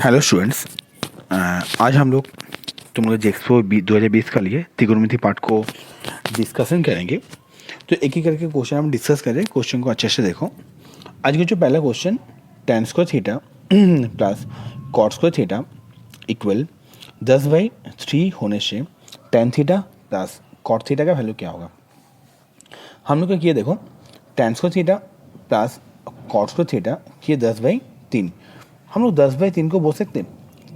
Hello students. आज हम लोग तुम लोग जेक्सपो 2020 का लिए त्रिकोणमिति पार्ट को डिस्कशन करेंगे। तो एक ही करके क्वेश्चन हम डिस्कस करें। क्वेश्चन को अच्छे से देखो। आज का जो पहला question tan square theta plus cot square theta equal 10/3 होने से tan theta plus cot theta का वैल्यू क्या होगा। हम लोग का किया देखो, tan square theta plus cot square theta किए 10/3। हम लोग 10/3 को बोल सकते हैं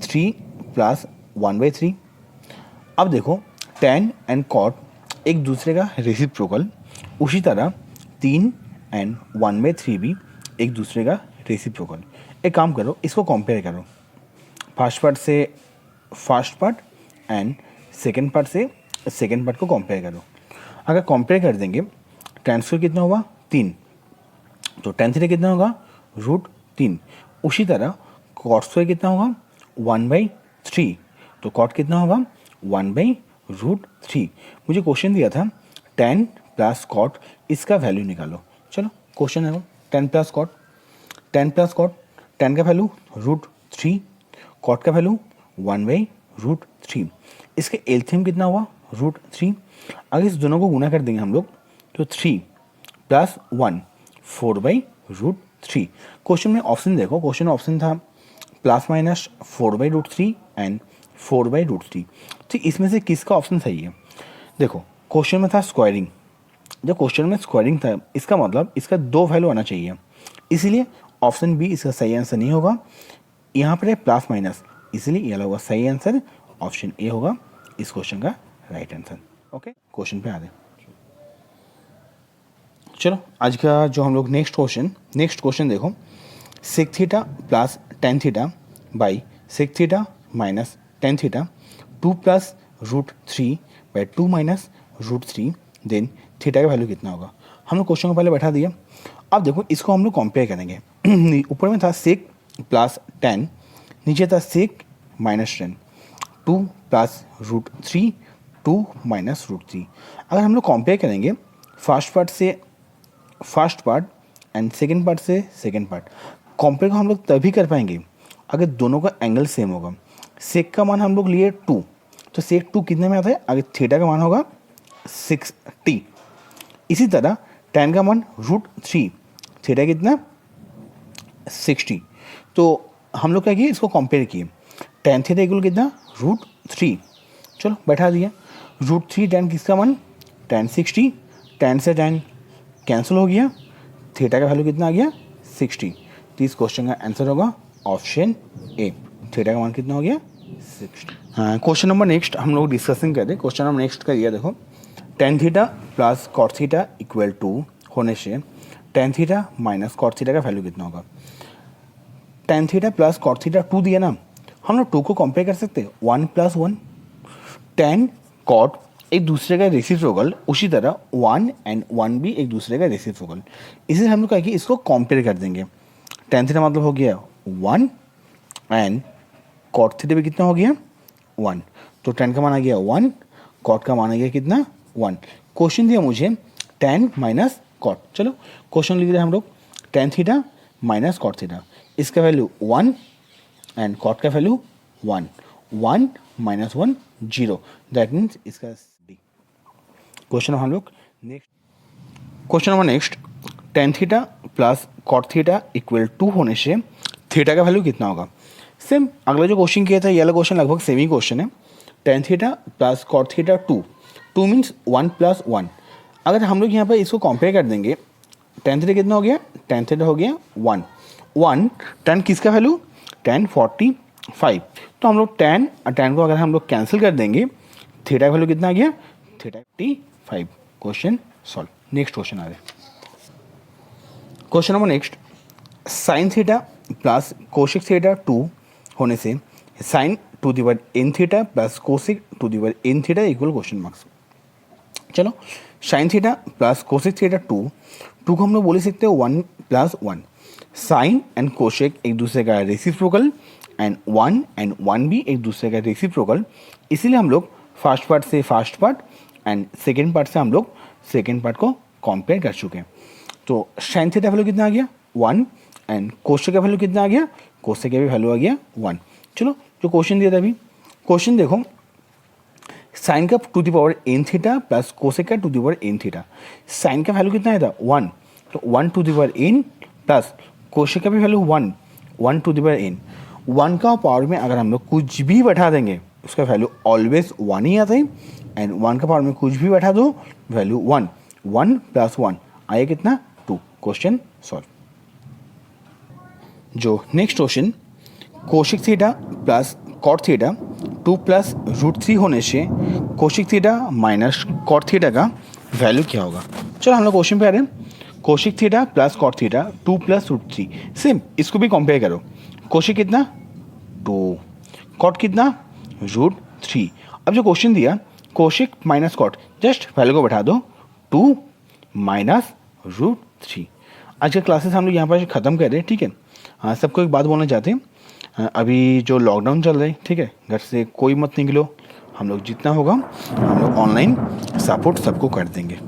3 प्लस 1/3। अब देखो tan एंड कॉट एक दूसरे का रेसिप्रोकल, उसी तरह 3 एंड 1/3 भी एक दूसरे का रेसिप्रोकल। एक काम करो, इसको कंपेयर करो, फर्स्ट पार्ट से first part and second part से सेकेंड पार्ट को कंपेयर करो। अगर कंपेयर कर देंगे tan स्क्वायर कितना होगा 3, तो tan थीटा कितना होगा √3। उसी तरह कॉट स्क्वायर कितना होगा 1/3, तो कॉट कितना होगा 1/√3। मुझे क्वेश्चन दिया था tan प्लस कॉट, इसका वैल्यू निकालो। चलो क्वेश्चन है वो tan प्लस कॉट, tan का वैल्यू √3, कॉट का वैल्यू 1/√3। इसके एलसीएम कितना हुआ √3। अगर इस दोनों को गुना कर देंगे हम लोग तो 3 + 1 4/√3। क्वेश्चन में ऑप्शन देखो, क्वेश्चन में ऑप्शन था ±4/√3 एंड 4/√3। तो इसमें से किसका ऑप्शन सही है? देखो क्वेश्चन में था स्क्वायरिंग, जब क्वेश्चन में स्क्वायरिंग था इसका मतलब इसका 2 वैल्यू आना चाहिए, इसीलिए ऑप्शन बी इसका सही आंसर नहीं होगा। यहाँ पर है प्लस माइनस, इसलिए यह होगा सही आंसर, ऑप्शन ए होगा इस क्वेश्चन का राइट आंसर। ओके, क्वेश्चन पे आ गए। चलो आज का जो हम लोग नेक्स्ट क्वेश्चन देखो, sec theta plus tan theta by sec theta minus tan theta 2 + √3/2 - √3, then theta का वैल्यू कितना होगा। हम लोग क्वेश्चन को पहले बैठा दिया। अब देखो इसको हम लोग कंपेयर करेंगे। ऊपर में था सेक प्लस tan, नीचे था सेक माइनस tan, 2 + √3, 2 - √3। अगर हम लोग कंपेयर करेंगे फर्स्ट पार्ट से first part and second part से सेकेंड पार्ट, कंपेयर को हम लोग तभी कर पाएंगे अगर दोनों का एंगल सेम होगा। सेक का मान हम लोग लिए 2, तो सेक 2 कितने में आता है, अगर थीटा का मान होगा 60। इसी तरह tan का मान √3, थीटा कितना 60। तो हम लोग क्या किए, इसको कंपेयर किए, tan थीटा इक्वल कितना √3। चलो बैठा दिया, √3 tan किसका मान tan 60, tan से tan कैंसिल हो गया, थीटा का वैल्यू कितना आ गया 60। तो इस क्वेश्चन का आंसर होगा ऑप्शन ए, थीटा का मान कितना हो गया 60। हाँ, क्वेश्चन नंबर नेक्स्ट हम लोग डिस्कसिंग करते हैं। क्वेश्चन नंबर नेक्स्ट का ये देखो, tan theta plus cot theta equal 2 होने से tan theta minus cot theta का वैल्यू कितना होगा। tan theta plus cot theta 2 दिया ना, हम लोग 2 को कंपेयर कर सकते हैं 1 + 1। tan कॉट एक दूसरे का रेसिप्रोकल, उसी तरह 1 एंड 1 भी एक दूसरे का रेसिप्रोकल, इसलिए हम लोग क्या कि इसको कंपेयर कर देंगे। tan थीटा मतलब हो गया 1 एंड कॉट थीटा भी कितना हो गया 1, तो tan का मान आ गया 1, कॉट का मान आ गया कितना 1। क्वेश्चन दिया मुझे tan माइनस कॉट। चलो क्वेश्चन लिख रहे हैं हम लोग, tan theta minus cot theta, इसका वैल्यू 1 एंड कॉट का वैल्यू 1, 1 - 1 0, दैट मीन्स इसका डी। क्वेश्चन हम लोग next, question number next, tan theta plus cot theta equal 2 होने से थीटा का वैल्यू कितना होगा। सेम अगला जो क्वेश्चन किया था, ये वाला क्वेश्चन लगभग सेम ही क्वेश्चन है। tan theta plus cot theta 2 means 1 + 1। अगर हम लोग यहाँ पर इसको कंपेयर कर देंगे, tan थीटा कितना हो गया, tan थीटा हो गया 1, tan किसका वैल्यू tan 45। तो हम लोग tan और tan को अगर हम लोग कैंसिल कर देंगे, थीटा का वैल्यू कितना आ गया theta 45। Question solve. Next question आ रहे, question number next, sine theta plus cosec theta 2 होने से sine n theta plus cosec n theta equal question marks. चलो sine theta plus cosec theta 2 को हम लोग बोल सकते हो 1 + 1। साइन एंड कोशिक एक दूसरे का रेसिप्रोकल एंड 1 एंड 1 भी एक दूसरे का रेसिप्रोकल, इसीलिए हम लोग फर्स्ट पार्ट से first part and second part से हम लोग सेकेंड पार्ट को कंपेयर कर चुके हैं। तो साइन थीटा वैल्यू कितना आ गया 1 एंड कोसेक का वैल्यू कितना आ गया, कोसेक का भी वैल्यू आ गया 1। चलो जो क्वेश्चन दिया था अभी, क्वेश्चन देखो, साइन का to the power n theta plus cosec का to the power n theta. Sine का वैल्यू कितना आया था 1, तो 1 to the power n plus cosec का भी value 1 to the power n. 1 का पावर में अगर हम लोग कुछ भी बैठा देंगे उसका वैल्यू ऑलवेज 1 ही आता है, एंड 1 का पावर में कुछ भी बैठा दो वैल्यू 1 प्लस 1 आया कितना 2। Question solve. जो next question, cosec theta plus cot theta 2 plus root 3 होने से cosec theta minus cot theta का वैल्यू क्या होगा। चलो हम लोग क्वेश्चन पे आ रहे हैं। Cosec theta plus cot theta 2 plus root 3, same इसको भी कंपेयर करो। कोशिक कितना 2, कॉट कितना रूट 3। अब जो क्वेश्चन दिया कोशिक माइनस कॉट, जस्ट वैल्यू को बैठा दो 2 माइनस रूट 3। आज के क्लासेस हम लोग यहाँ पर ख़त्म कर रहे हैं, ठीक है। हाँ, सबको एक बात बोलना चाहते हैं, अभी जो लॉकडाउन चल रहा है, ठीक है, घर से कोई मत निकलो, हम लोग जितना होगा हम लोग ऑनलाइन सपोर्ट सबको कर देंगे।